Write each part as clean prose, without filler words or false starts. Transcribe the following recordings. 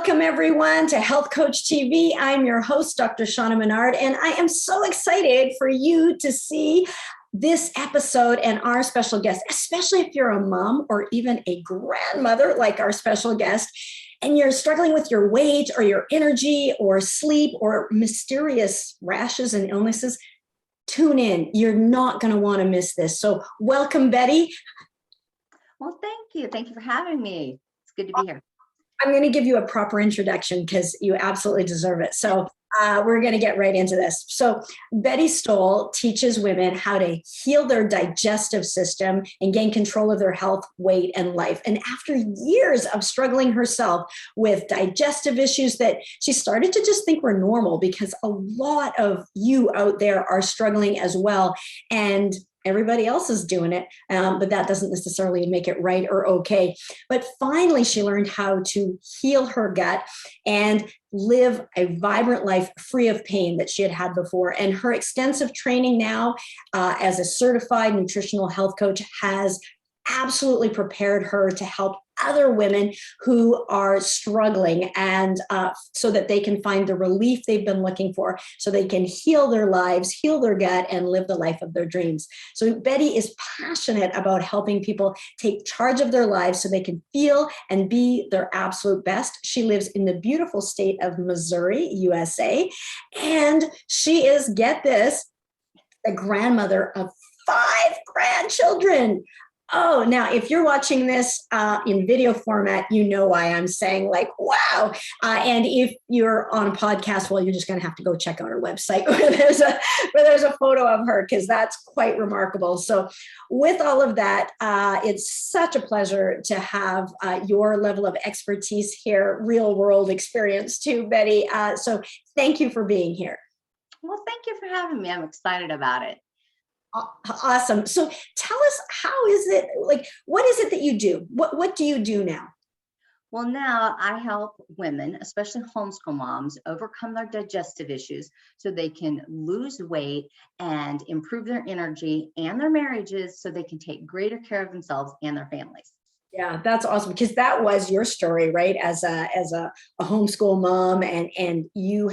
Welcome, everyone, to Health Coach TV. I'm your host, Dr. Shauna Menard, and I am so excited for you to see this episode and our special guest, especially if you're a mom or even a grandmother like our special guest, and you're struggling with your weight or your energy or sleep or mysterious rashes and illnesses. Tune in. You're not going to want to miss this. So welcome, Betty. Well, thank you. Thank you for having me. It's good to be here. I'm going to give you a proper introduction because you absolutely deserve it. So we're going to get right into this. So Betty Stowell teaches women how to heal their digestive system and gain control of their health, weight, and life. And after years of struggling herself with digestive issues that she started to just think were normal, because a lot of you out there are struggling as well. And everybody else is doing it, but that doesn't necessarily make it right or okay. But finally, she learned how to heal her gut and live a vibrant life free of pain that she had had before. And her extensive training now as a certified nutritional health coach has absolutely prepared her to help other women who are struggling, and so that they can find the relief they've been looking for, so they can heal their lives, heal their gut, and live the life of their dreams. So Betty is passionate about helping people take charge of their lives so they can feel and be their absolute best. She lives in the beautiful state of Missouri, USA, and she is, get this, the grandmother of 5 grandchildren. Oh, now, if you're watching this in video format, you know why I'm saying, like, wow. And if you're on a podcast, well, you're just going to have to go check out our website where there's a photo of her, because that's quite remarkable. So with all of that, it's such a pleasure to have your level of expertise here, real world experience too, Betty. So thank you for being here. Well, thank you for having me. I'm excited about it. Awesome. So tell us, how is it, like, what is it that you do? What do you do now? Well, now I help women, especially homeschool moms, overcome their digestive issues so they can lose weight and improve their energy and their marriages so they can take greater care of themselves and their families. Yeah, that's awesome, because that was your story, right? As a homeschool mom, and you,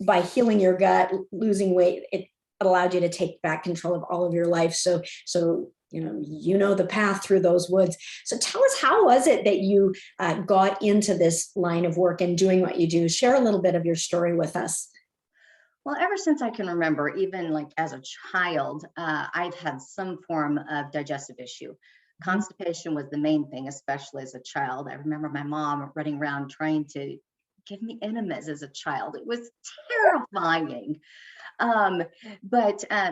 by healing your gut, losing weight, it allowed you to take back control of all of your life. So you know the path through those woods. So tell us, how was it that you got into this line of work and doing what you do? Share a little bit of your story with us. Well, ever since I can remember, even like as a child, I've had some form of digestive issue. Constipation was the main thing, especially as a child. I remember my mom running around trying to give me enemas as a child. It was terrifying.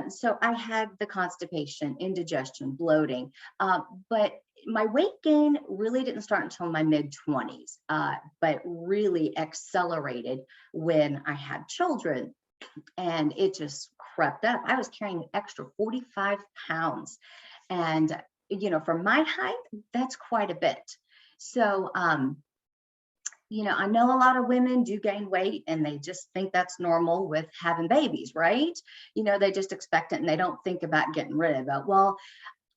So I had the constipation, indigestion, bloating, but my weight gain really didn't start until my mid-20s, but really accelerated when I had children, and it just crept up. I was carrying an extra 45 pounds, and for my height, that's quite a bit. So I know a lot of women do gain weight and they just think that's normal with having babies, right? They just expect it and they don't think about getting rid of it. Well,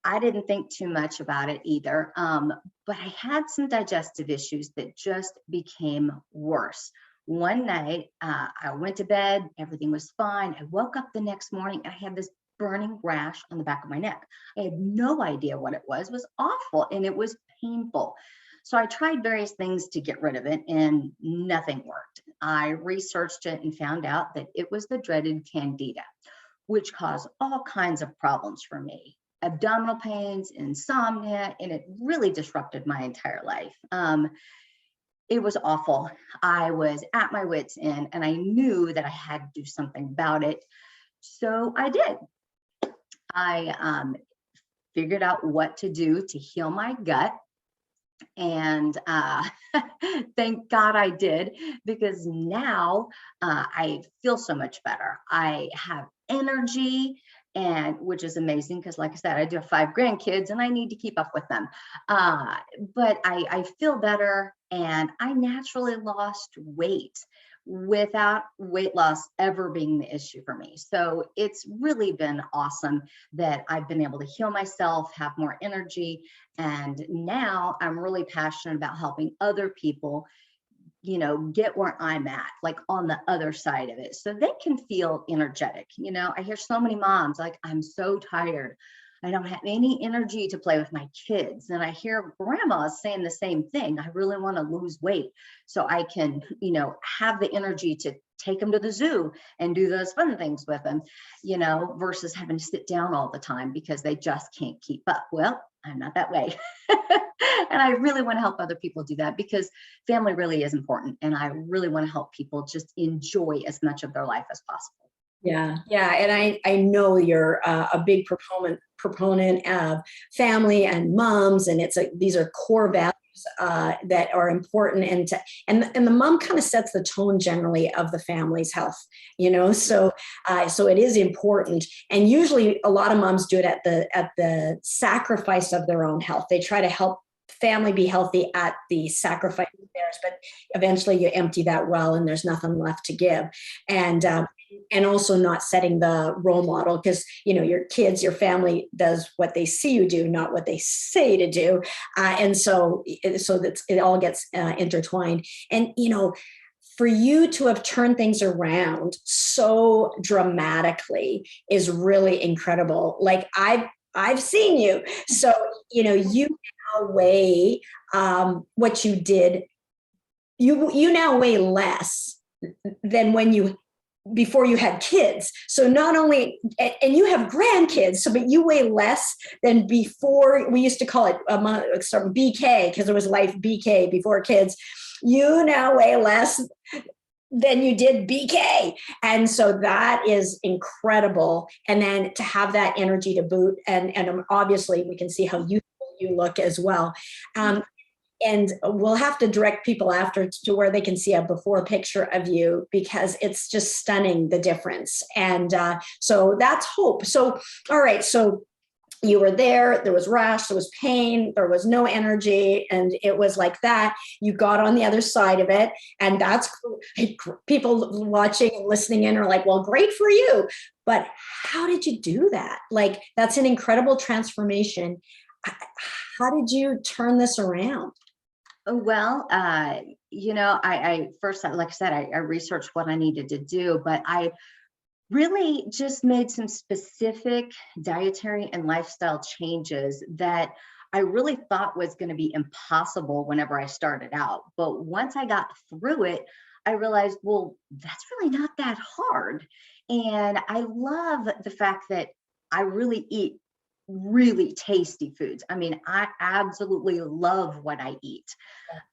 I didn't think too much about it either. But I had some digestive issues that just became worse. One night, I went to bed, everything was fine. I woke up the next morning, I had this burning rash on the back of my neck. I had no idea what it was. It was awful and it was painful. So I tried various things to get rid of it and nothing worked. I researched it and found out that it was the dreaded candida, which caused all kinds of problems for me. Abdominal pains, insomnia, and it really disrupted my entire life. It was awful. I was at my wit's end and I knew that I had to do something about it. So I did. I figured out what to do to heal my gut. And thank God I did, because now I feel so much better. I have energy, and which is amazing because, like I said, I do have 5 grandkids and I need to keep up with them. But I feel better, and I naturally lost weight without weight loss ever being the issue for me. So it's really been awesome that I've been able to heal myself, have more energy, and now I'm really passionate about helping other people get where I'm at, like on the other side of it, so they can feel energetic. I hear so many moms like, I'm so tired. I don't have any energy to play with my kids. And I hear grandmas saying the same thing. I really want to lose weight so I can, have the energy to take them to the zoo and do those fun things with them, versus having to sit down all the time because they just can't keep up. Well, I'm not that way. And I really want to help other people do that, because family really is important. And I really want to help people just enjoy as much of their life as possible. Yeah, yeah, and I know you're a big proponent of family and moms, and these are core values that are important, and the mom kind of sets the tone generally of the family's health, so it is important, and usually a lot of moms do it at the sacrifice of their own health. They try to help family be healthy at the sacrifice of theirs, but eventually you empty that well and there's nothing left to give. And also not setting the role model, because your kids, your family does what they see you do, not what they say to do, and so that it all gets intertwined. And for you to have turned things around so dramatically is really incredible. Like I've seen you, so you now weigh what you did. You now weigh less than before you had kids. So not only, and you have grandkids, but you weigh less than before. We used to call it sort of BK, because it was life BK before kids. You now weigh less than you did BK. And so that is incredible. And then to have that energy to boot, and obviously we can see how youthful you look as well. And we'll have to direct people after to where they can see a before picture of you, because it's just stunning, the difference. And so that's hope. So, all right. So you were there was rash, there was pain, there was no energy. And it was like that. You got on the other side of it. And that's people watching and listening in are like, well, great for you. But how did you do that? Like, that's an incredible transformation. How did you turn this around? Well, I first, like I said, I researched what I needed to do, but I really just made some specific dietary and lifestyle changes that I really thought was going to be impossible whenever I started out. But once I got through it, I realized, well, that's really not that hard. And I love the fact that I really eat really tasty foods. I mean, I absolutely love what I eat.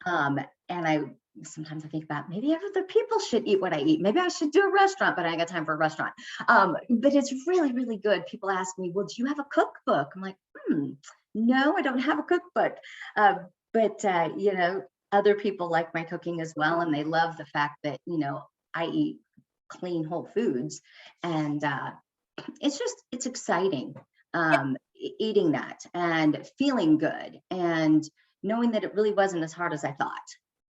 And sometimes I think about, maybe other people should eat what I eat. Maybe I should do a restaurant, but I ain't got time for a restaurant. But it's really, really good. People ask me, well, do you have a cookbook? I'm like, no, I don't have a cookbook. But other people like my cooking as well. And they love the fact that, I eat clean, whole foods. And it's exciting. Eating that and feeling good and knowing that it really wasn't as hard as I thought.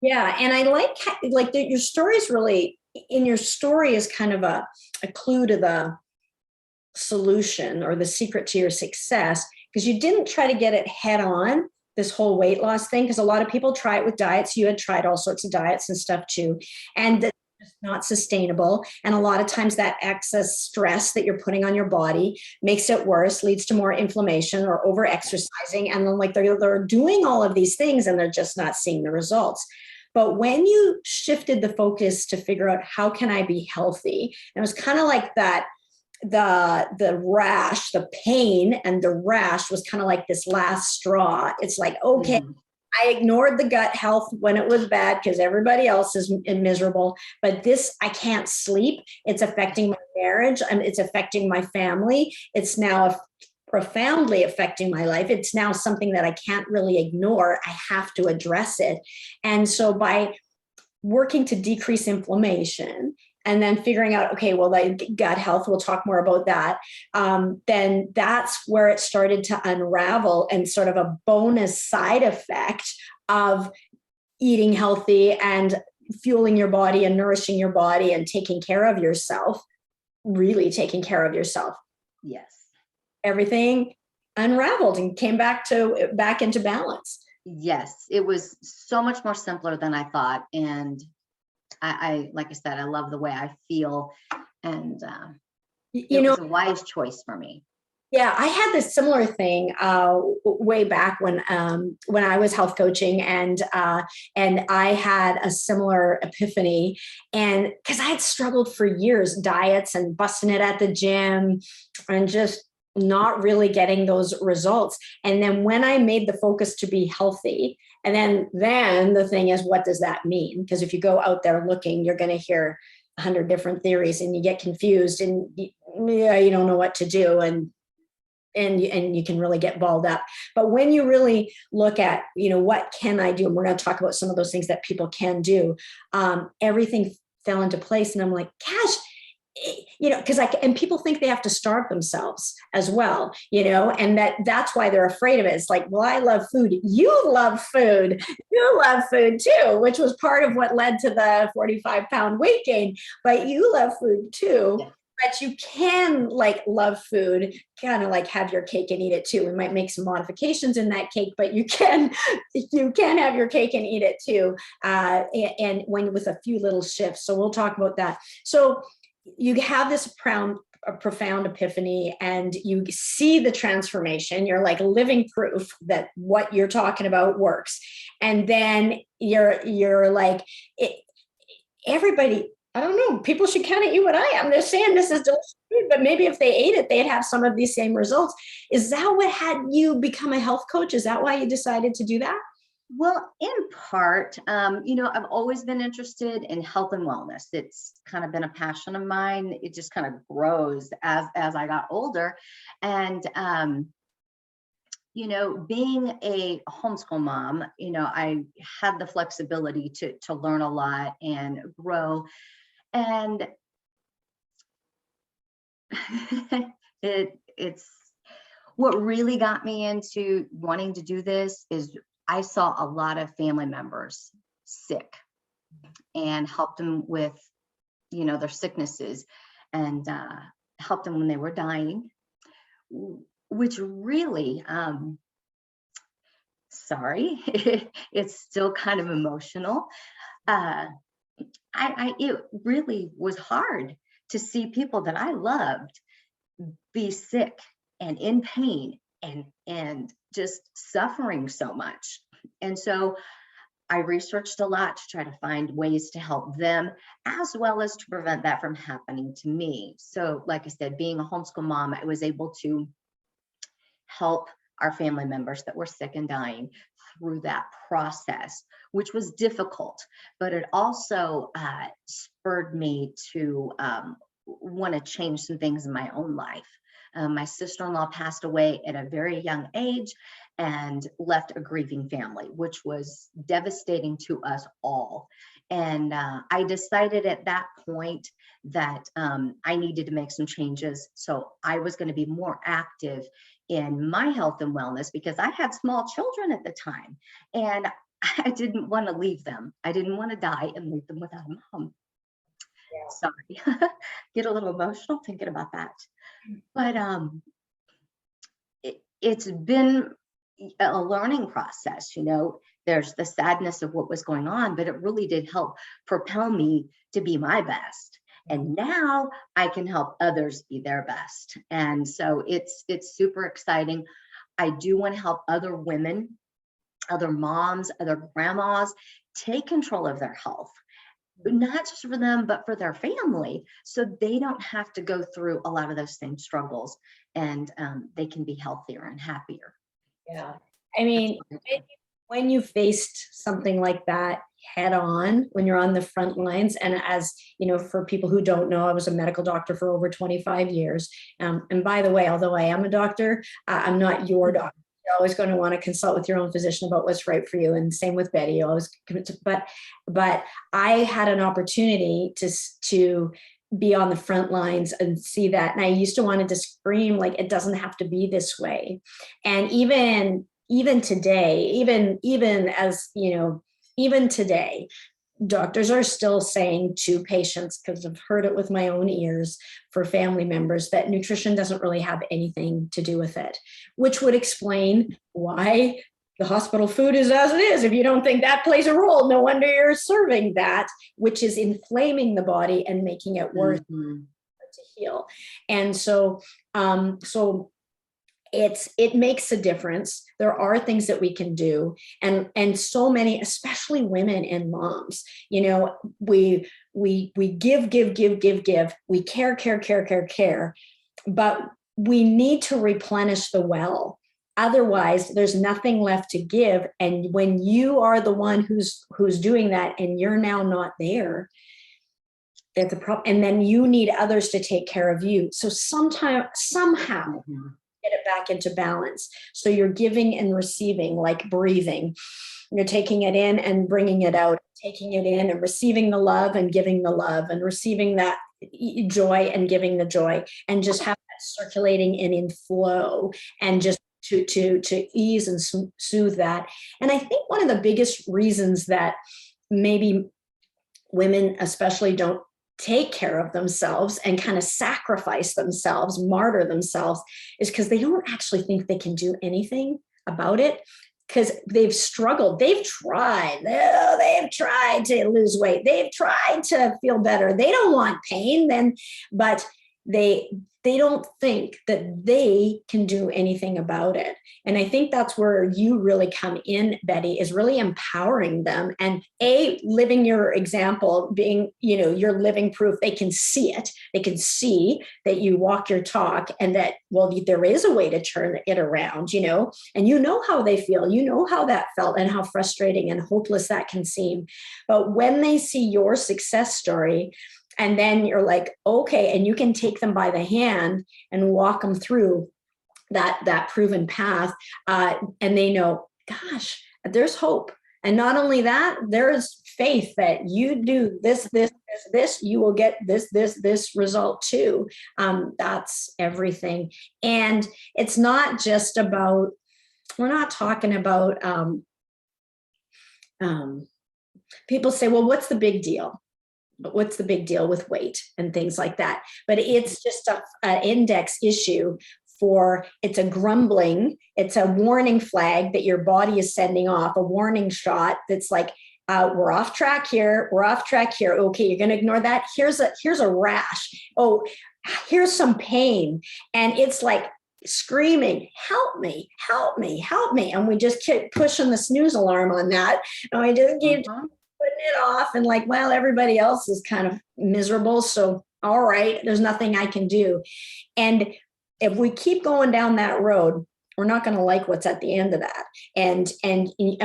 Yeah. And I like that your story is really, in your story is kind of a clue to the solution or the secret to your success, because you didn't try to get it head on, this whole weight loss thing, because a lot of people try it with diets. You had tried all sorts of diets and stuff too. And it's not sustainable. And a lot of times that excess stress that you're putting on your body makes it worse, leads to more inflammation or over exercising. And then they're doing all of these things and they're just not seeing the results. But when you shifted the focus to figure out how can I be healthy, and it was kind of like that, the rash, the pain and the rash was kind of like this last straw. It's like, okay, I ignored the gut health when it was bad because everybody else is miserable. But this, I can't sleep. It's affecting my marriage and it's affecting my family. It's now profoundly affecting my life. It's now something that I can't really ignore. I have to address it. And so by working to decrease inflammation and then figuring out, okay, well, like gut health, we'll talk more about that. Then that's where it started to unravel, and sort of a bonus side effect of eating healthy and fueling your body and nourishing your body and taking care of yourself, really taking care of yourself. Yes. Everything unraveled and came back into balance. Yes, it was so much more simpler than I thought. And like I said, I love the way I feel. And You it know, was a wise choice for me. yeah, I had this similar thing way back when I was health coaching, and I had a similar epiphany, and because I had struggled for years, diets and busting it at the gym, and just not really getting those results. And then when I made the focus to be healthy, and then the thing is, what does that mean? Because if you go out there looking, you're going to hear 100 different theories, and you get confused, and yeah, you don't know what to do, and you can really get balled up. But when you really look at, what can I do? And we're going to talk about some of those things that people can do. Everything fell into place. And I'm like, gosh, because and people think they have to starve themselves as well, and that's why they're afraid of it. It's like, well, I love food. You love food. You love food too, which was part of what led to the 45-pound weight gain. But you love food too. Yeah. But you can love food, kind of like have your cake and eat it too. We might make some modifications in that cake, but you can have your cake and eat it too. And when with a few little shifts. So we'll talk about that. So you have this profound epiphany, and you see the transformation. You're like living proof that what you're talking about works. And then you're like, everybody, I don't know, people should kind of eat what I am. They're saying this is delicious food, but maybe if they ate it, they'd have some of these same results. Is that what had you become a health coach? Is that why you decided to do that? Well, in part, I've always been interested in health and wellness. It's kind of been a passion of mine. It just kind of grows as I got older. And, being a homeschool mom, I had the flexibility to learn a lot and grow. And it's what really got me into wanting to do this is I saw a lot of family members sick and helped them with, their sicknesses, and helped them when they were dying, which really, sorry, it's still kind of emotional. It really was hard to see people that I loved be sick and in pain and just suffering so much. And so I researched a lot to try to find ways to help them, as well as to prevent that from happening to me. So like I said, being a homeschool mom, I was able to help our family members that were sick and dying through that process, which was difficult, but it also spurred me to want to change some things in my own life. My sister-in-law passed away at a very young age and left a grieving family, which was devastating to us all. And I decided at that point that I needed to make some changes. So I was going to be more active in my health and wellness because I had small children at the time, and I didn't want to leave them. I didn't want to die and leave them without a mom. Yeah. Sorry, get a little emotional thinking about that. But it's been a learning process. There's the sadness of what was going on, but it really did help propel me to be my best. And now I can help others be their best. And so it's super exciting. I do want to help other women, other moms, other grandmas take control of their health, not just for them, but for their family, so they don't have to go through a lot of those same struggles, and they can be healthier and happier. Yeah. I mean, when you faced something like that head on, when you're on the front lines, and as for people who don't know, I was a medical doctor for over 25 years. And by the way, although I am a doctor, I'm not your doctor. You're always going to want to consult with your own physician about what's right for you. And same with Betty. But I had an opportunity to be on the front lines and see that. And I used to want to scream, like, it doesn't have to be this way. And even today, even today, doctors are still saying to patients, because I've heard it with my own ears for family members, that nutrition doesn't really have anything to do with it, which would explain why The hospital food is as it is. If you don't think that plays a role, no wonder you're serving that, which is inflaming the body and making it worse to heal. And so it makes a difference. There are things that we can do, and so many, especially women and moms, we give, we care, but we need to replenish the well. Otherwise, there's nothing left to give. And when you are the one who's doing that, and you're now not there, that's a problem. And then you need others to take care of you. So somehow get it back into balance. So you're giving and receiving, like breathing. You're taking it in and bringing it out, taking it in and receiving the love and giving the love, and receiving that joy and giving the joy, and just have that circulating and in flow, and just to ease and soothe that. And I think one of the biggest reasons that maybe women especially don't take care of themselves and kind of sacrifice themselves, martyr themselves, is because they don't actually think they can do anything about it, because they've struggled. They've tried to lose weight. They've tried to feel better. They don't want pain then, but they don't think that they can do anything about it. And I think that's where you really come in, Betty, is really empowering them, and living your example, being, you're living proof. They can see it. They can see that you walk your talk, and that, well, there is a way to turn it around, and how they feel, how that felt, and how frustrating and hopeless that can seem. But when they see your success story, and then you're like, okay, and you can take them by the hand and walk them through that proven path. And they know, gosh, there's hope. And not only that, there's faith that you do this, you will get this result too. That's everything. And it's not just about, we're not talking about, people say, well, what's the big deal? What's the big deal with weight and things like that? But it's just an index issue it's a grumbling, it's a warning flag that your body is sending off, a warning shot that's like, we're off track here. Okay, you're going to ignore that. Here's a rash. Oh, here's some pain. And it's like screaming, help me. And we just keep pushing the snooze alarm on that. And we just keep putting it off, and like, well, everybody else is kind of miserable, so all right, there's nothing I can do. And if we keep going down that road, we're not going to like what's at the end of that. And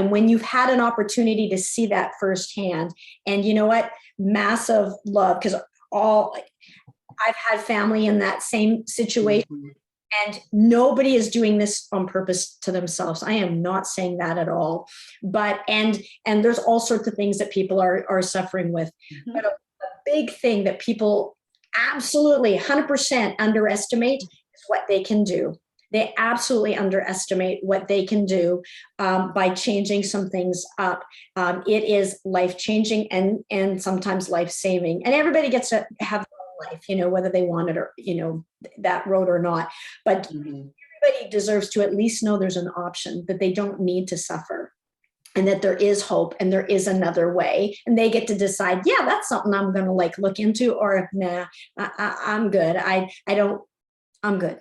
when you've had an opportunity to see that firsthand, and you know what, massive love, because I've had family in that same situation. And nobody is doing this on purpose to themselves. I am not saying that at all. But and there's all sorts of things that people are suffering with. But a big thing that people absolutely 100% underestimate is what they can do. They absolutely underestimate what they can do by changing some things up. It is life-changing and sometimes life-saving. And everybody gets to have life, whether they want it or, that road or not. But everybody deserves to at least know there's an option, that they don't need to suffer, and that there is hope and there is another way. And they get to decide, yeah, that's something I'm going to look into, or nah, I'm good. I'm good.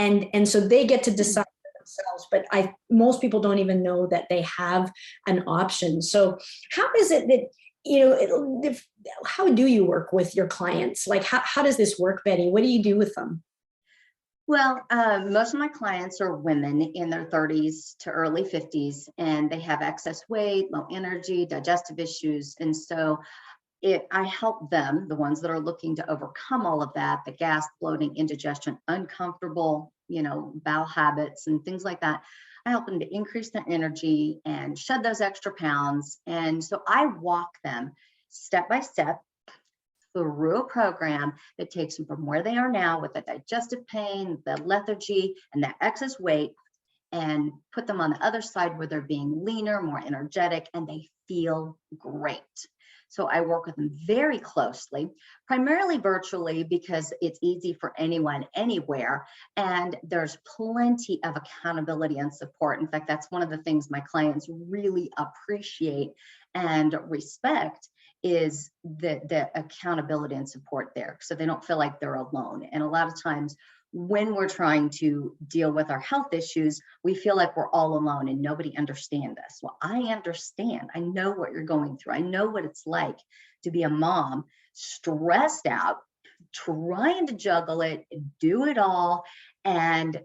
And so they get to decide for themselves. But most people don't even know that they have an option. So how is it that, how do you work with your clients? Like, how does this work, Betty? What do you do with them? Well, most of my clients are women in their 30s to early 50s, and they have excess weight, low energy, digestive issues. And so I help them, the ones that are looking to overcome all of that, the gas, bloating, indigestion, uncomfortable, bowel habits and things like that. I help them to increase their energy and shed those extra pounds. And so I walk them step by step through a program that takes them from where they are now with the digestive pain, the lethargy, and that excess weight, and put them on the other side where they're being leaner, more energetic, and they feel great. So I work with them very closely, primarily virtually because it's easy for anyone, anywhere. And there's plenty of accountability and support. In fact, that's one of the things my clients really appreciate and respect is the accountability and support there. So they don't feel like they're alone. And a lot of times when we're trying to deal with our health issues, we feel like we're all alone and nobody understands us. Well, I understand. I know what you're going through. I know what it's like to be a mom, stressed out, trying to juggle it, do it all, and,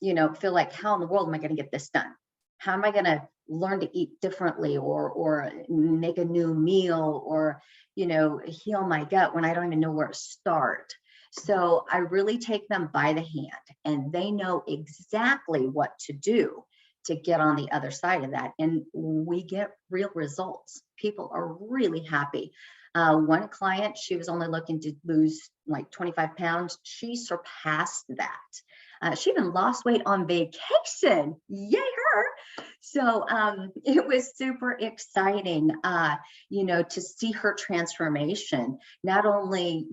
feel like, how in the world am I going to get this done? How am I going to learn to eat differently or make a new meal or, heal my gut when I don't even know where to start? So I really take them by the hand and they know exactly what to do to get on the other side of that. And we get real results. People are really happy. One client, she was only looking to lose like 25 pounds. She surpassed that. She even lost weight on vacation. Yay, her. So it was super exciting, to see her transformation. Not only,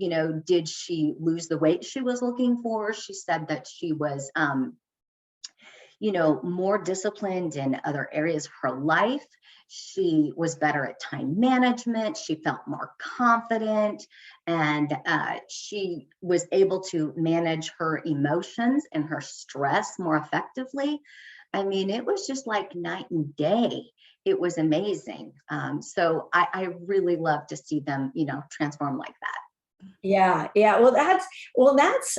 did she lose the weight she was looking for, she said that she was, more disciplined in other areas of her life. She was better at time management. She felt more confident, and she was able to manage her emotions and her stress more effectively. I mean, it was just like night and day. It was amazing. So I really love to see them, transform like that. Yeah. Yeah. Well, that's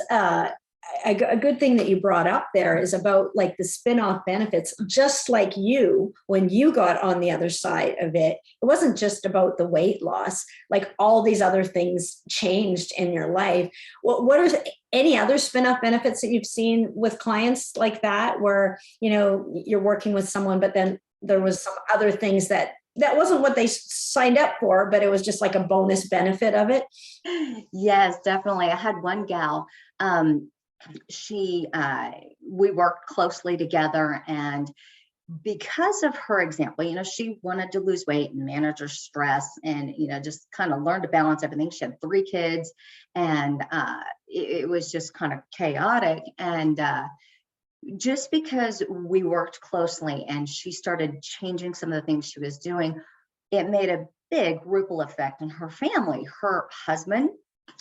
a good thing that you brought up there is about like the spin-off benefits. Just like you, when you got on the other side of it, it wasn't just about the weight loss, like all these other things changed in your life. What are any other spin-off benefits that you've seen with clients like that, where, you're working with someone, but then there was some other things that wasn't what they signed up for, but it was just like a bonus benefit of it? Yes, definitely. I had one gal, we worked closely together, and because of her example, she wanted to lose weight and manage her stress and, just kind of learn to balance everything. She had 3 kids, and it was just kind of chaotic. And just because we worked closely and she started changing some of the things she was doing, it made a big ripple effect in her family. Her husband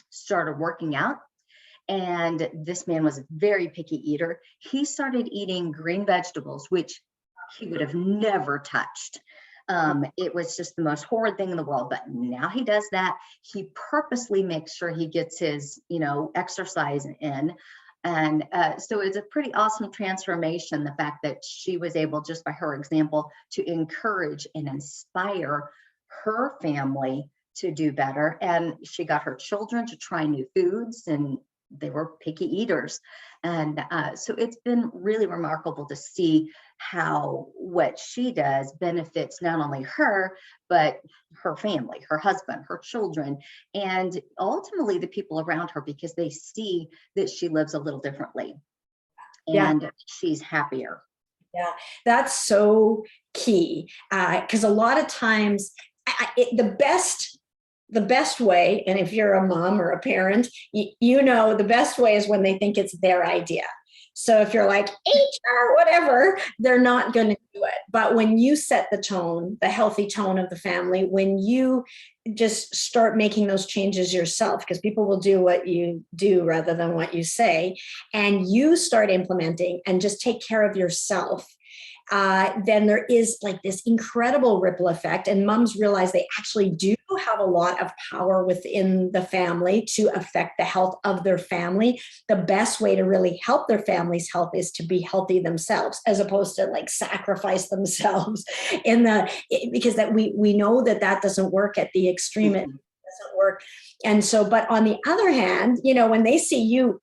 started working out. And this man was a very picky eater. He started eating green vegetables, which he would have never touched. It was just the most horrid thing in the world. But now he does that. He purposely makes sure he gets his, exercise in. And so it's a pretty awesome transformation. The fact that she was able, just by her example, to encourage and inspire her family to do better. And she got her children to try new foods, and they were picky eaters. And so it's been really remarkable to see how what she does benefits not only her, but her family, her husband, her children, and ultimately the people around her, because they see that she lives a little differently and she's happier. Yeah, that's so key. Because a lot of times the best way, and if you're a mom or a parent, the best way is when they think it's their idea. So if you're like HR, whatever, they're not going to do it. But when you set the tone, the healthy tone of the family, when you just start making those changes yourself, because people will do what you do rather than what you say, and you start implementing and just take care of yourself, then there is like this incredible ripple effect, and moms realize they actually do have a lot of power within the family to affect the health of their family. The best way to really help their family's health is to be healthy themselves, as opposed to like sacrifice themselves because that we know that doesn't work at the extreme. It doesn't work. And so, but on the other hand, when they see you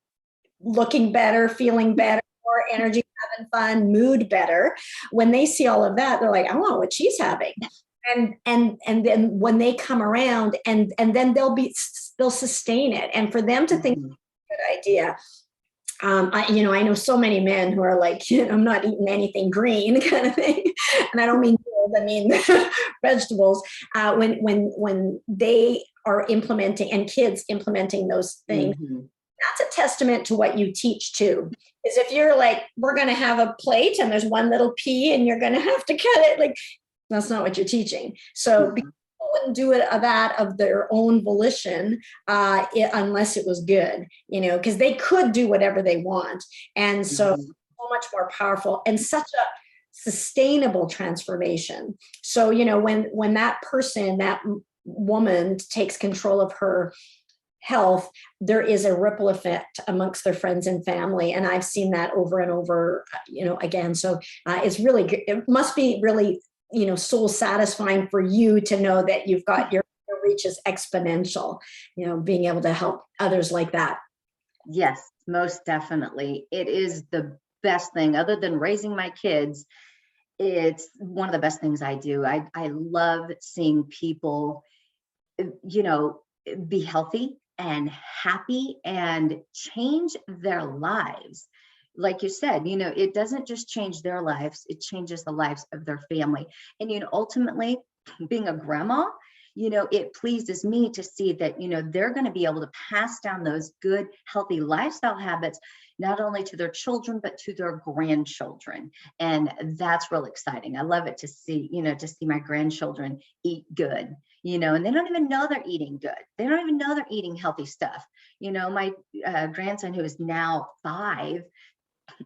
looking better, feeling better, more energy, having fun, mood better, when they see all of that, they're like, I want what she's having. And then when they come around, and then they'll sustain it. And for them to think it's a good idea, I know so many men who are like, I'm not eating anything green kind of thing. And I don't mean I mean vegetables. When they are implementing, and kids implementing those things, Mhm. that's a testament to what you teach too. Is if you're like, we're going to have a plate and there's one little pea and you're going to have to cut it, like that's not what you're teaching. So Yeah. people wouldn't do it that of their own volition unless it was good, because they could do whatever they want. And Mhm. so much more powerful and such a sustainable transformation. So, when that person, that woman takes control of her health, there is a ripple effect amongst their friends and family. And I've seen that over and over, again. So it's really good. It must be really, soul satisfying for you to know that you've got your reach is exponential, being able to help others like that. Yes, most definitely. It is the best thing other than raising my kids. It's one of the best things I do. I love seeing people, you know, be healthy and happy and change their lives. Like you said, it doesn't just change their lives, it changes the lives of their family. And, ultimately, being a grandma, it pleases me to see that, they're going to be able to pass down those good, healthy lifestyle habits, not only to their children, but to their grandchildren. And that's real exciting. I love it to see, my grandchildren eat good, and they don't even know they're eating good. They don't even know they're eating healthy stuff. My grandson, who is now 5,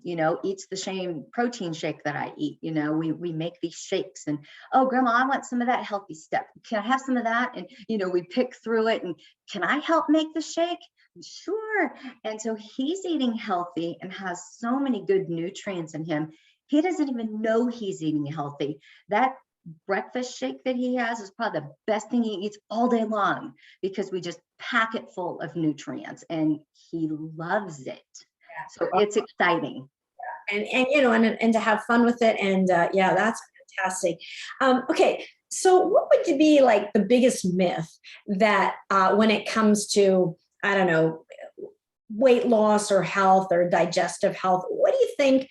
eats the same protein shake that I eat. We make these shakes and, oh, grandma, I want some of that healthy stuff. Can I have some of that? And, we pick through it and can I help make the shake? Sure. And so he's eating healthy and has so many good nutrients in him. He doesn't even know he's eating healthy. That breakfast shake that he has is probably the best thing he eats all day long because we just pack it full of nutrients and he loves it. So it's exciting. And to have fun with it. And yeah, that's fantastic. Okay. So what would be like the biggest myth that when it comes to, I don't know, weight loss or health or digestive health, what do you think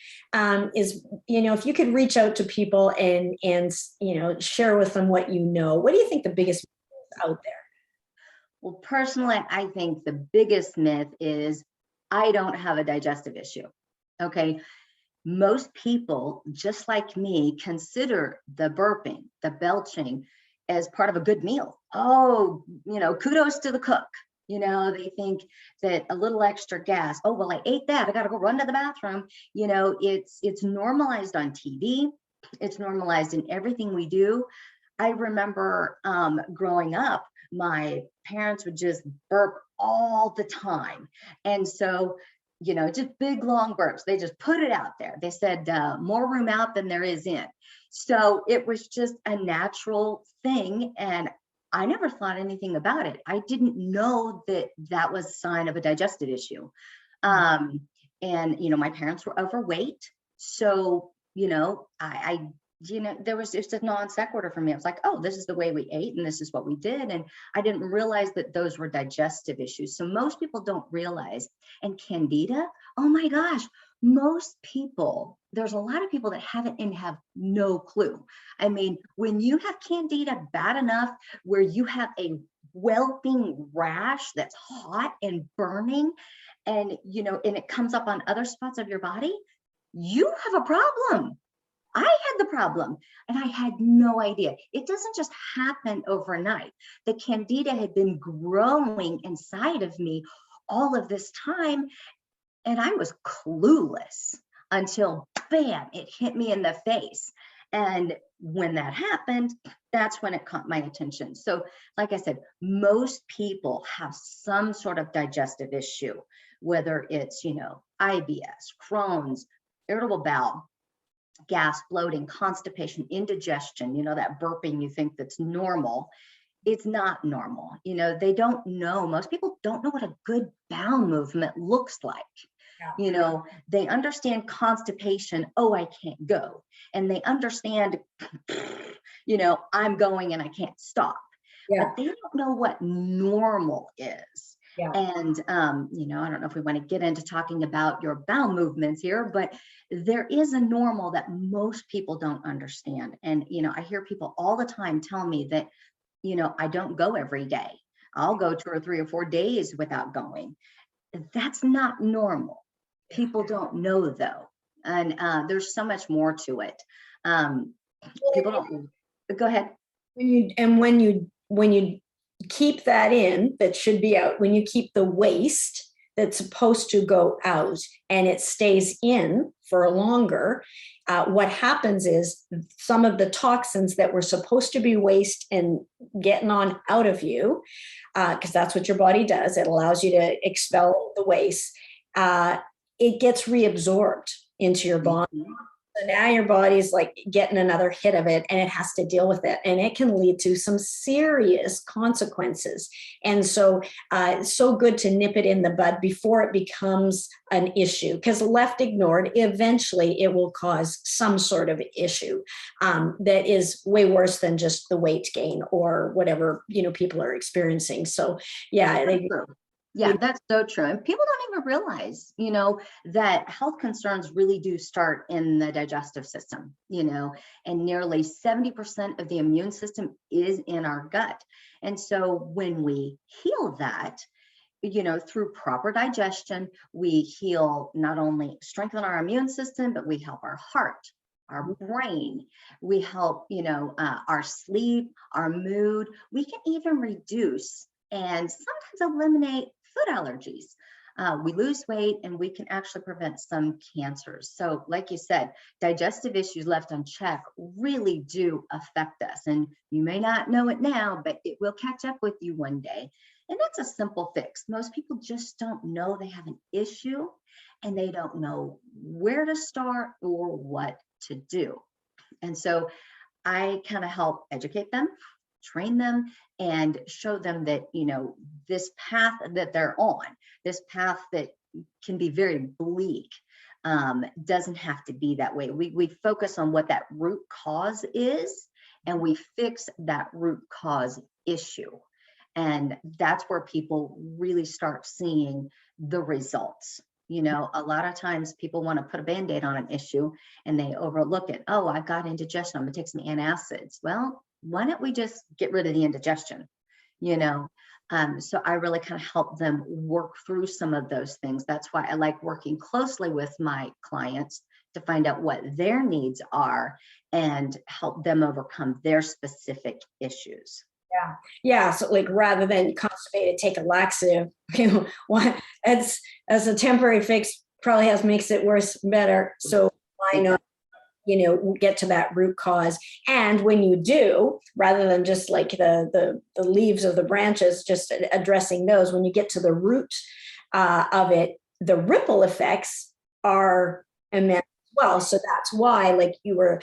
is, if you could reach out to people and share with them what what do you think the biggest myth is out there? Well, personally, I think the biggest myth is I don't have a digestive issue. Okay. Most people, just like me, consider the burping, the belching as part of a good meal. Oh, kudos to the cook. They think that a little extra gas. Oh, well, I ate that. I got to go run to the bathroom. It's normalized on TV. It's normalized in everything we do. I remember growing up, my parents would just burp all the time. And so, just big, long burps. They just put it out there. They said more room out than there is in. So it was just a natural thing. And I never thought anything about it. I didn't know that that was a sign of a digestive issue. And, my parents were overweight. So, there was just a non sequitur for me. I was like, oh, this is the way we ate and this is what we did. And I didn't realize that those were digestive issues. So most people don't realize. And candida, oh my gosh, most people, there's a lot of people that have it and have no clue. I mean, when you have candida bad enough where you have a whelping rash that's hot and burning and, and it comes up on other spots of your body, you have a problem. I had the problem and I had no idea. It doesn't just happen overnight. The candida had been growing inside of me all of this time and I was clueless until bam, it hit me in the face. And when that happened, that's when it caught my attention. So like I said, most people have some sort of digestive issue, whether it's, IBS, Crohn's, irritable bowel, gas, bloating, constipation, indigestion, that burping you think that's normal. It's not normal. They don't know. Most people don't know what a good bowel movement looks like. Yeah. They understand constipation. Oh, I can't go. And they understand, I'm going and I can't stop. Yeah. But they don't know what normal is. Yeah. And, I don't know if we want to get into talking about your bowel movements here, but there is a normal that most people don't understand. And, I hear people all the time tell me that, I don't go every day. I'll go 2 or 3 or 4 days without going. That's not normal. People don't know though. And there's so much more to it. People don't, go ahead. When you keep that in, that should be out, when you keep the waste that's supposed to go out and it stays in for longer, what happens is some of the toxins that were supposed to be waste and getting on out of you, because that's what your body does, it allows you to expel the waste, it gets reabsorbed into your body. Mhm. So now your body's like getting another hit of it, and it has to deal with it, and it can lead to some serious consequences. And so it's so good to nip it in the bud before it becomes an issue, because left ignored, eventually it will cause some sort of issue that is way worse than just the weight gain or whatever people are experiencing. So yeah, Yeah, that's so true. And people don't even realize, that health concerns really do start in the digestive system, and nearly 70% of the immune system is in our gut. And so when we heal that, through proper digestion, we heal, not only strengthen our immune system, but we help our heart, our brain, we help, our sleep, our mood. We can even reduce and sometimes eliminate food allergies. We lose weight and we can actually prevent some cancers. So like you said, digestive issues left unchecked really do affect us. And you may not know it now, but it will catch up with you one day. And that's a simple fix. Most people just don't know they have an issue and they don't know where to start or what to do. And so I kind of help educate them, train them, and show them that, this path that they're on, this path that can be very bleak, doesn't have to be that way. We focus on what that root cause is, and we fix that root cause issue. And that's where people really start seeing the results. A lot of times people want to put a Band-Aid on an issue and they overlook it. Oh, I've got indigestion. I'm going to take some antacids. Well, why don't we just get rid of the indigestion? So I really kind of help them work through some of those things. That's why I like working closely with my clients to find out what their needs are and help them overcome their specific issues. Yeah. Yeah. So like rather than constipated, take a laxative, what as a temporary fix probably makes it worse better. So why not, get to that root cause? And when you do, rather than just like the leaves of the branches, just addressing those, when you get to the root of it, the ripple effects are immense. Well, so that's why, like you were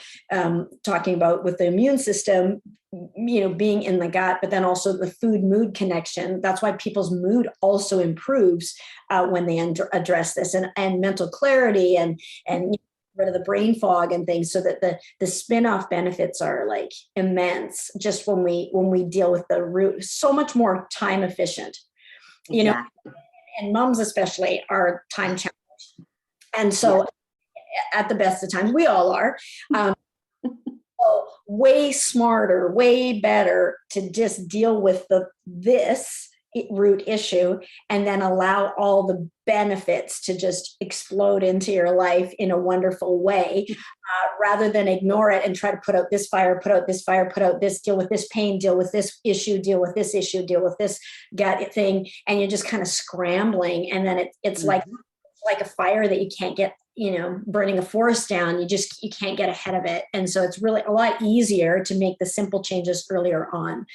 talking about with the immune system, being in the gut, but then also the food mood connection. That's why people's mood also improves when they address this, and mental clarity and rid of the brain fog and things, so that the spin-off benefits are like immense just when we deal with the root. So much more time efficient, Exactly. and moms especially are time challenged. And so at the best of times, we all are. So way smarter, way better to just deal with this root issue and then allow all the benefits to just explode into your life in a wonderful way, rather than ignore it and try to put out this fire, put out this fire, put out this, deal with this pain, deal with this issue, deal with this issue, deal with this gut thing. And you're just kind of scrambling. And then it's like a fire that you can't get, burning a forest down. You can't get ahead of it. And so it's really a lot easier to make the simple changes earlier on.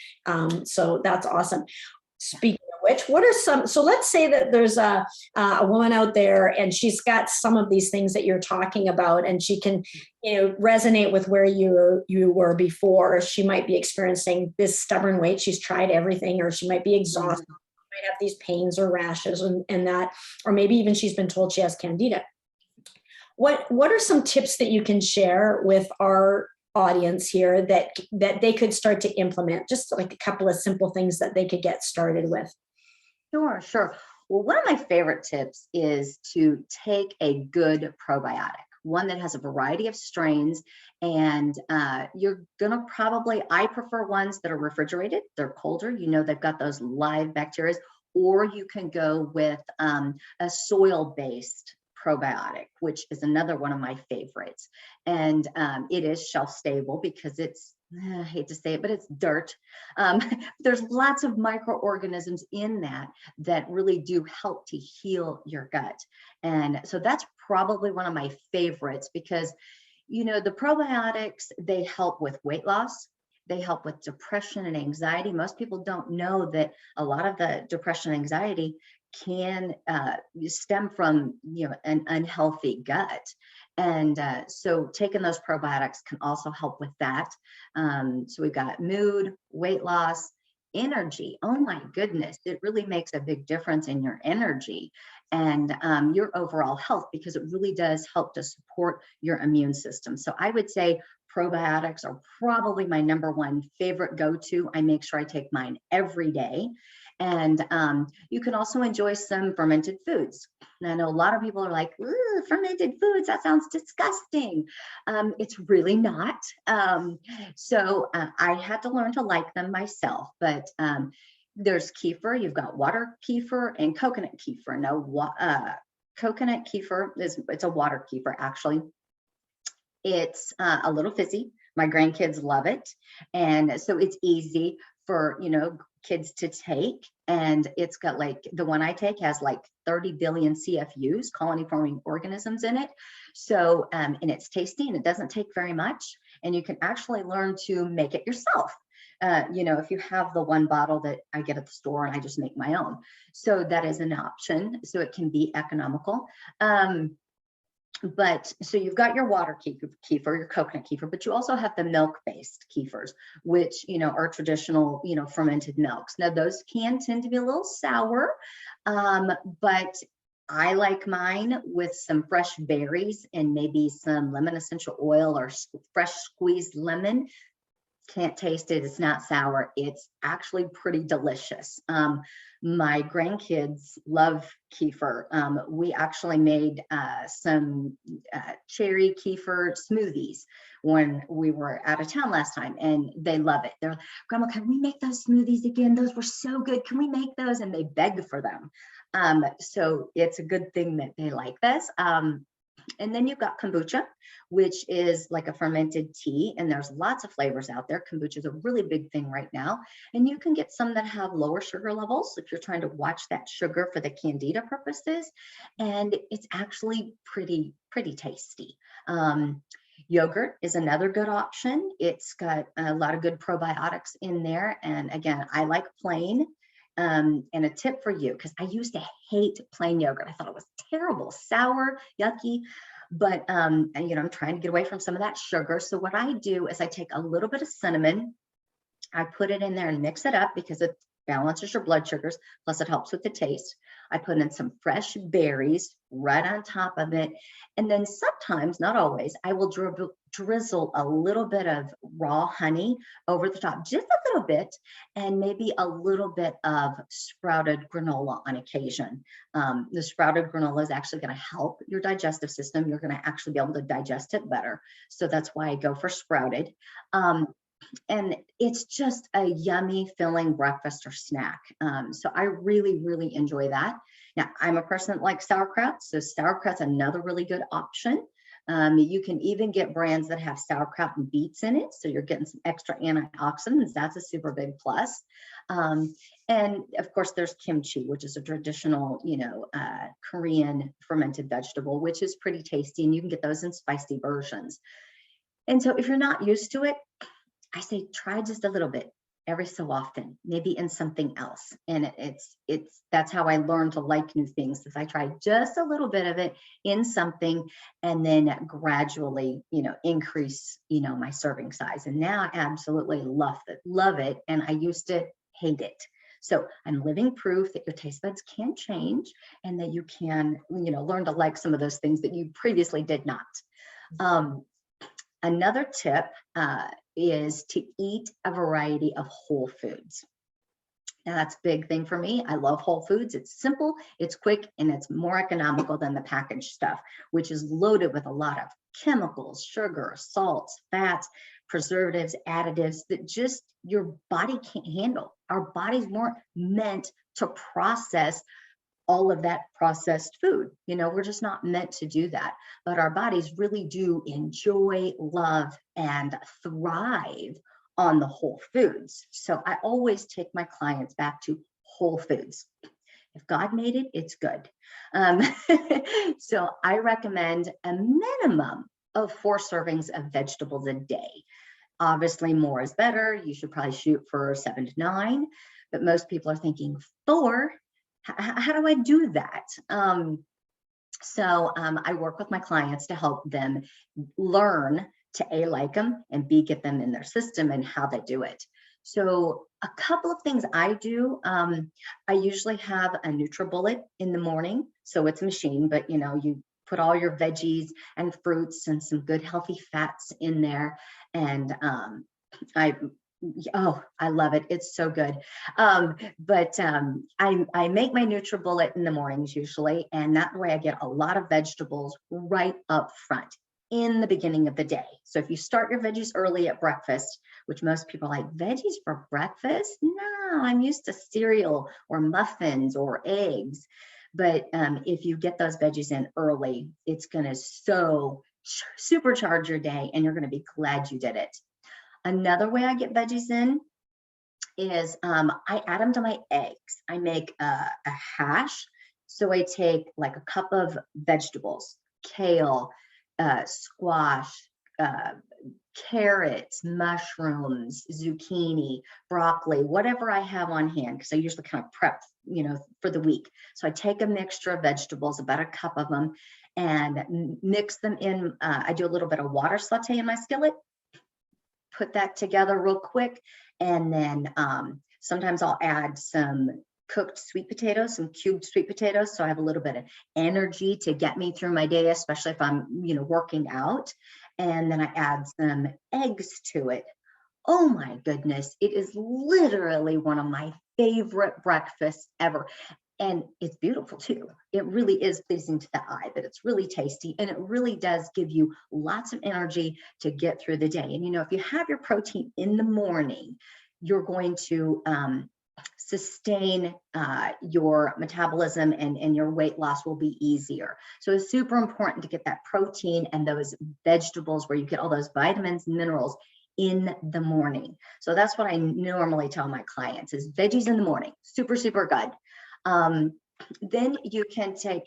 So that's awesome. Speaking of which, what are some, so let's say that there's a woman out there and she's got some of these things that you're talking about, and she can, resonate with where you were before. She might be experiencing this stubborn weight. She's tried everything, or she might be exhausted, might have these pains or rashes and that, or maybe even she's been told she has candida. What are some tips that you can share with our audience here that they could start to implement? Just like a couple of simple things that they could get started with. Sure, sure. Well, one of my favorite tips is to take a good probiotic, one that has a variety of strains. And you're going to probably, I prefer ones that are refrigerated, they're colder, they've got those live bacteria, or you can go with a soil based probiotic, which is another one of my favorites. And it is shelf stable because it's, I hate to say it, but it's dirt. Um, there's lots of microorganisms in that really do help to heal your gut. And so that's probably one of my favorites because, the probiotics, they help with weight loss. They help with depression and anxiety. Most people don't know that a lot of the depression and anxiety can stem from, an unhealthy gut. And so taking those probiotics can also help with that. So we've got mood, weight loss, energy. Oh my goodness, it really makes a big difference in your energy and your overall health because it really does help to support your immune system. So I would say probiotics are probably my number one favorite go-to. I make sure I take mine every day. And you can also enjoy some fermented foods. And I know a lot of people are like, ooh, fermented foods, that sounds disgusting. It's really not. So I had to learn to like them myself, but there's kefir, you've got water kefir and coconut kefir. Now, coconut kefir it's a water kefir actually. It's a little fizzy. My grandkids love it. And so it's easy for, kids to take. And it's got the one I take has 30 billion CFUs, colony forming organisms in it. So, and it's tasty and it doesn't take very much. And you can actually learn to make it yourself. If you have the one bottle that I get at the store and I just make my own. So that is an option. So it can be economical. But so you've got your water kefir, your coconut kefir, but you also have the milk-based kefirs, which, are traditional, fermented milks. Now, those can tend to be a little sour, but I like mine with some fresh berries and maybe some lemon essential oil or fresh squeezed lemon. Can't taste it. It's not sour. It's actually pretty delicious. My grandkids love kefir. We actually made some cherry kefir smoothies when we were out of town last time, and they love it. They're like, Grandma, can we make those smoothies again? Those were so good. Can we make those? And they beg for them. So it's a good thing that they like this. And then you've got kombucha, which is like a fermented tea, and there's lots of flavors out there. Kombucha is a really big thing right now, and you can get some that have lower sugar levels if you're trying to watch that sugar for the candida purposes, and it's actually pretty tasty. Yogurt is another good option. It's got a lot of good probiotics in there, and again, I like plain. And a tip for you, because I used to hate plain yogurt. I thought it was terrible, sour, yucky. But I'm trying to get away from some of that sugar. So what I do is I take a little bit of cinnamon, I put it in there and mix it up because it balances your blood sugars, plus it helps with the taste. I put in some fresh berries right on top of it. And then sometimes, not always, I will drizzle a little bit of raw honey over the top, just a little bit, and maybe a little bit of sprouted granola on occasion. The sprouted granola is actually going to help your digestive system. You're going to actually be able to digest it better. So that's why I go for sprouted. And it's just a yummy, filling breakfast or snack. So I really enjoy that. Now, I'm a person that likes sauerkraut, so sauerkraut's another really good option. You can even get brands that have sauerkraut and beets in it, so you're getting some extra antioxidants. That's a super big plus. And of course, there's kimchi, which is a traditional, Korean fermented vegetable, which is pretty tasty, and you can get those in spicy versions. And so if you're not used to it, I say try just a little bit every so often, maybe in something else. And that's how I learned to like new things, is I try just a little bit of it in something and then gradually, increase, my serving size. And now I absolutely love it. And I used to hate it. So I'm living proof that your taste buds can change and that you can, learn to like some of those things that you previously did not. Another tip is to eat a variety of whole foods. And that's a big thing for me. I love Whole Foods. It's simple, it's quick, and it's more economical than the packaged stuff, which is loaded with a lot of chemicals, sugar, salts, fats, preservatives, additives that just your body can't handle. Our bodies weren't meant to process all of that processed food. We're just not meant to do that. But our bodies really do enjoy, love, and thrive on the whole foods. So I always take my clients back to whole foods. If God made it, it's good. Um, so I recommend a minimum of 4 servings of vegetables a day. Obviously, more is better. You should probably shoot for 7 to 9, but most people are thinking 4. How do I do that? So I work with my clients to help them learn to A, like them, and B, get them in their system and how they do it. So a couple of things I do, I usually have a NutriBullet in the morning. So it's a machine, but you put all your veggies and fruits and some good healthy fats in there. And I love it. It's so good. But I make my NutriBullet in the mornings usually, and that way I get a lot of vegetables right up front in the beginning of the day. So if you start your veggies early at breakfast, which most people are like, veggies for breakfast? No, I'm used to cereal or muffins or eggs. But if you get those veggies in early, it's going to so supercharge your day, and you're going to be glad you did it. Another way I get veggies in is I add them to my eggs. I make a hash. So I take like a cup of vegetables, kale, squash, carrots, mushrooms, zucchini, broccoli, whatever I have on hand, because I usually kind of prep, for the week. So I take a mixture of vegetables, about a cup of them, and mix them in. I do a little bit of water saute in my skillet, put that together real quick. And then sometimes I'll add some cooked sweet potatoes, some cubed sweet potatoes. So I have a little bit of energy to get me through my day, especially if I'm, working out. And then I add some eggs to it. Oh my goodness. It is literally one of my favorite breakfasts ever. And it's beautiful too. It really is pleasing to the eye, but it's really tasty. And it really does give you lots of energy to get through the day. And, if you have your protein in the morning, you're going to sustain your metabolism, and your weight loss will be easier. So it's super important to get that protein and those vegetables where you get all those vitamins and minerals in the morning. So that's what I normally tell my clients is veggies in the morning, super, super good. Then you can take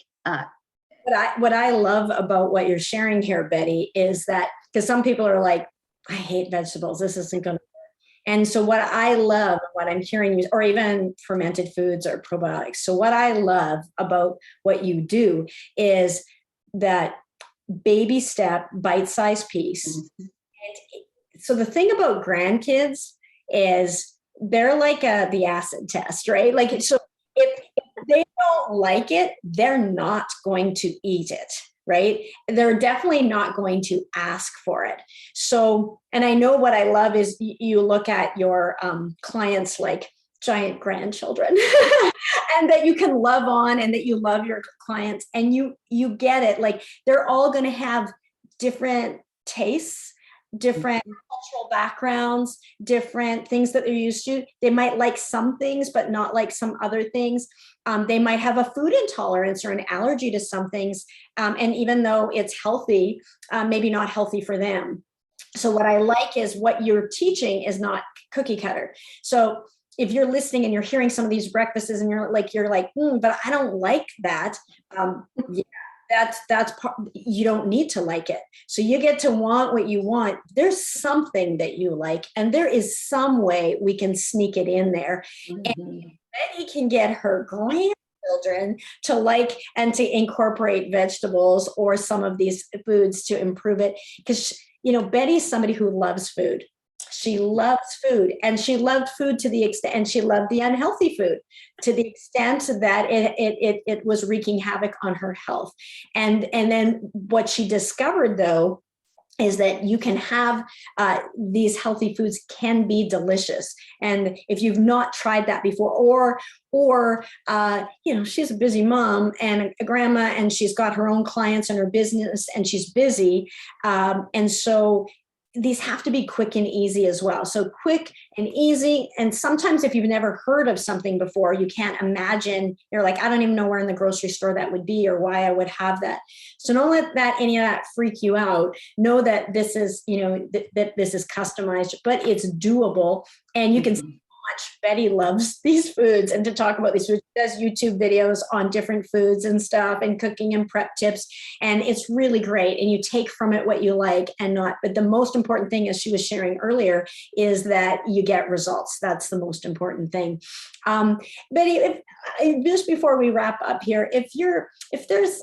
What I love about what you're sharing here, Betty, is that because some people are like, I hate vegetables, this isn't going to. And so what I love, what I'm hearing, or even fermented foods or probiotics. So what I love about what you do is that baby step, bite-sized piece. Mhm. So the thing about grandkids is they're like the acid test, right? Like, so if they don't like it, they're not going to eat it, right? They're definitely not going to ask for it. So, and I know what I love is you look at your clients like giant grandchildren and that you can love on, and that you love your clients, and you get it. Like, they're all going to have different tastes, different cultural backgrounds, different things that they're used to. They might like some things, but not like some other things. They might have a food intolerance or an allergy to some things. And even though it's healthy, maybe not healthy for them. So what I like is what you're teaching is not cookie cutter. So if you're listening and you're hearing some of these breakfasts and you're like, but I don't like that. Yeah, that's part, you don't need to like it. So you get to want what you want. There's something that you like, and there is some way we can sneak it in there. Mm-hmm. And Betty can get her grandchildren to like and to incorporate vegetables or some of these foods to improve it. Because, Betty's somebody who loves food. She loves food, and she loved food to the extent, and she loved the unhealthy food to the extent that it was wreaking havoc on her health. And then what she discovered, though, is that you can have these healthy foods can be delicious. And if you've not tried that before, or she's a busy mom and a grandma, and she's got her own clients and her business, and she's busy. And so these have to be quick and easy as well. So quick and easy. And sometimes if you've never heard of something before, you can't imagine, you're like, I don't even know where in the grocery store that would be or why I would have that. So don't let any of that freak you out. Know that this is, that this is customized, but it's doable. And you can see how much Betty loves these foods and to talk about these foods. She does YouTube videos on different foods and stuff and cooking and prep tips. And it's really great. And you take from it what you like and not, but the most important thing, as she was sharing earlier, is that you get results. That's the most important thing. Betty, just before we wrap up here, if there's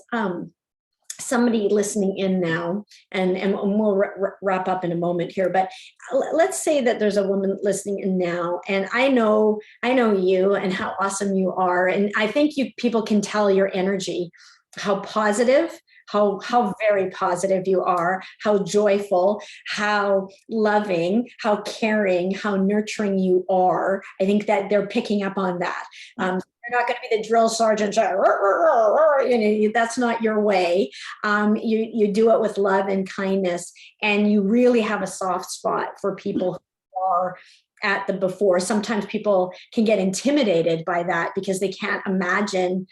somebody listening in now, and we'll wrap up in a moment here, but let's say that there's a woman listening in now, and I know you and how awesome you are. And I think people can tell your energy, how positive, how very positive you are, how joyful, how loving, how caring, how nurturing you are. I think that they're picking up on that. You're not going to be the drill sergeant. That's not your way. You do it with love and kindness, and you really have a soft spot for people who are at the before. Sometimes people can get intimidated by that because they can't imagine.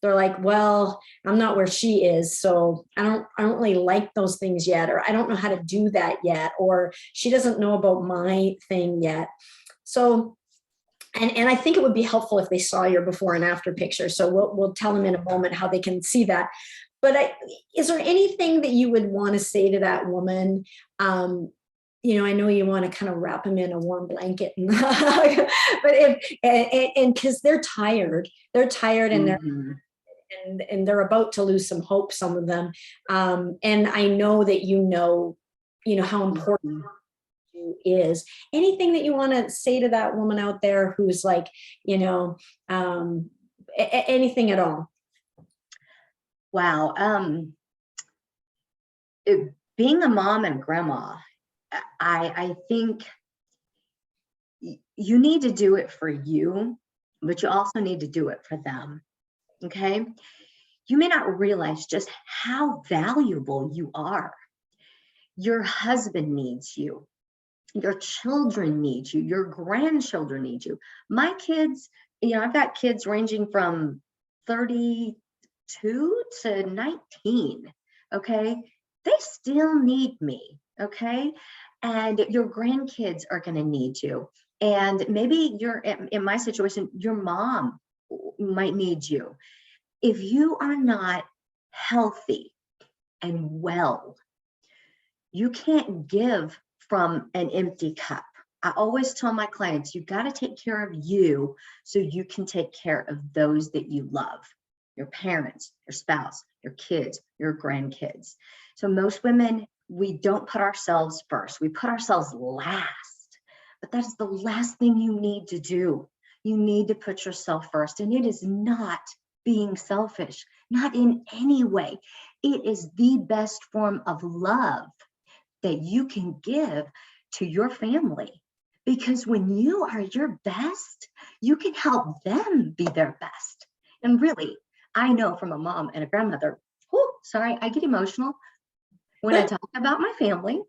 They're like, well, I'm not where she is, so I don't really like those things yet, or I don't know how to do that yet, or she doesn't know about my thing yet. So, and I think it would be helpful if they saw your before and after picture. So we'll tell them in a moment how they can see that. But is there anything that you would want to say to that woman? I know you want to kind of wrap them in a warm blanket, but because they're tired and they're about to lose some hope, some of them. And I know that how important you is. Anything that you want to say to that woman out there who's like, anything at all? Wow. Being a mom and grandma, I think you need to do it for you, but you also need to do it for them. Okay. You may not realize just how valuable you are. Your husband needs you. Your children need you. Your grandchildren need you. My kids, I've got kids ranging from 32 to 19. Okay. They still need me. Okay. And your grandkids are going to need you. And maybe in my situation, your mom might need you. If you are not healthy and well, you can't give from an empty cup. I always tell my clients, you got to take care of you so you can take care of those that you love, your parents, your spouse, your kids, your grandkids. So most women, we don't put ourselves first. We put ourselves last, but that's the last thing you need to do. You need to put yourself first, and it is not being selfish, not in any way. It is the best form of love that you can give to your family, because when you are your best, you can help them be their best. And really, I know from a mom and a grandmother, I get emotional when I talk about my family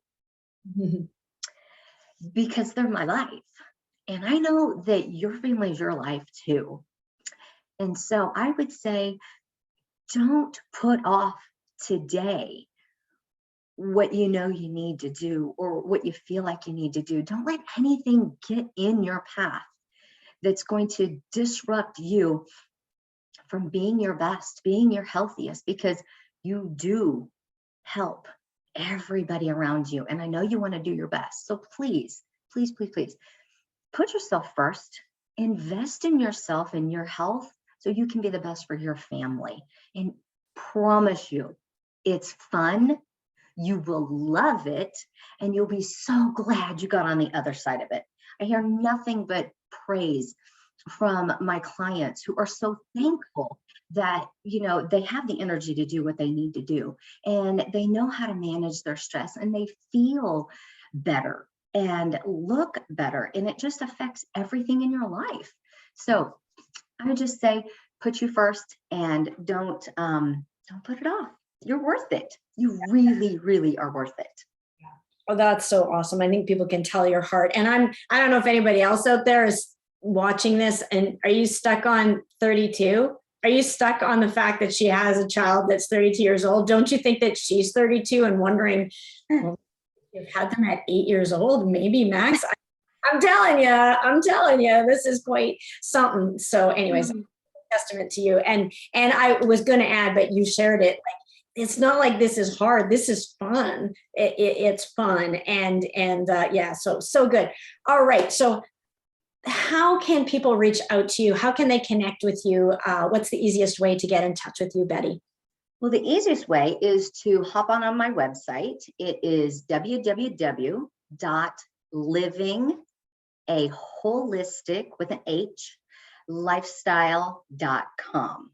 because they're my life. And I know that your family is your life too. And so I would say, don't put off today what you know you need to do or what you feel like you need to do. Don't let anything get in your path that's going to disrupt you from being your best, being your healthiest, because you do help everybody around you. And I know you want to do your best. So please, please, please, please put yourself first, invest in yourself and your health so you can be the best for your family. And promise you, it's fun. You will love it, and you'll be so glad you got on the other side of it. I hear nothing but praise from my clients who are so thankful that, they have the energy to do what they need to do, and they know how to manage their stress, and they feel better and look better, and it just affects everything in your life. So I would just say, put you first, and don't put it off. You're worth it. You really, really are worth it. Oh, that's so awesome. I think people can tell your heart. And I don't know if anybody else out there is watching this, and are you stuck on 32? Are you stuck on the fact that she has a child that's 32 years old? Don't you think that she's 32 and wondering, well, you've had them at 8 years old, maybe max? I'm telling you, this is quite something. So anyways, testament to you. And I was going to add, but you shared it. Like, it's not like this is hard. This is fun. It's fun. And yeah, so good. All right. So how can people reach out to you? How can they connect with you? What's the easiest way to get in touch with you, Betty? Well, the easiest way is to hop on my website. It is www.livingaholistic with an H lifestyle.com.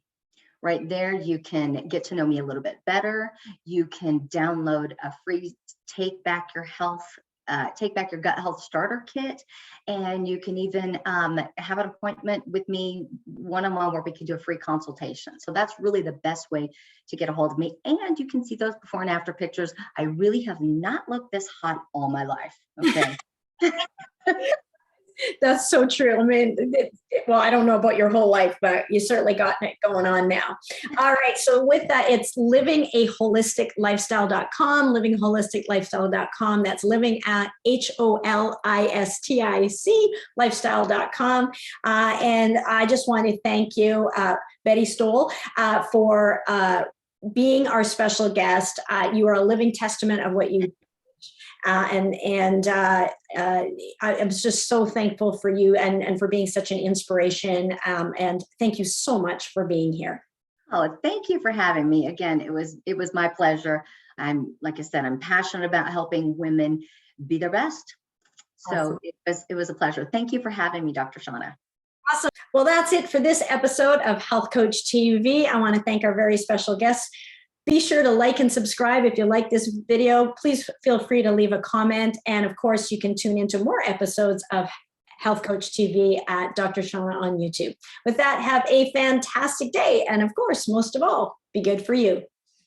Right there, you can get to know me a little bit better. You can download a free Take Back Your Gut Health Starter Kit, and you can even have an appointment with me one-on-one where we can do a free consultation. So that's really the best way to get a hold of me. And you can see those before and after pictures. I really have not looked this hot all my life. Okay. That's so true. I mean, well, I don't know about your whole life, but you certainly got it going on now. All right. So with that, it's livingaholisticlifestyle.com, livingaholisticlifestyle.com. That's living at HOLISTIC lifestyle.com. And I just want to thank you, Betty Stowell, for being our special guest. You are a living testament of what you I'm just so thankful for you and for being such an inspiration. And thank you so much for being here. Oh, thank you for having me. Again, it was my pleasure. Like I said, I'm passionate about helping women be their best. So awesome. It was a pleasure. Thank you for having me, Dr. Shauna. Awesome. Well, that's it for this episode of Health Coach TV. I want to thank our very special guests. Be sure to like and subscribe if you like this video. Please feel free to leave a comment. And of course, you can tune into more episodes of Health Coach TV at Dr. Shauna on YouTube. With that, have a fantastic day. And of course, most of all, be good for you.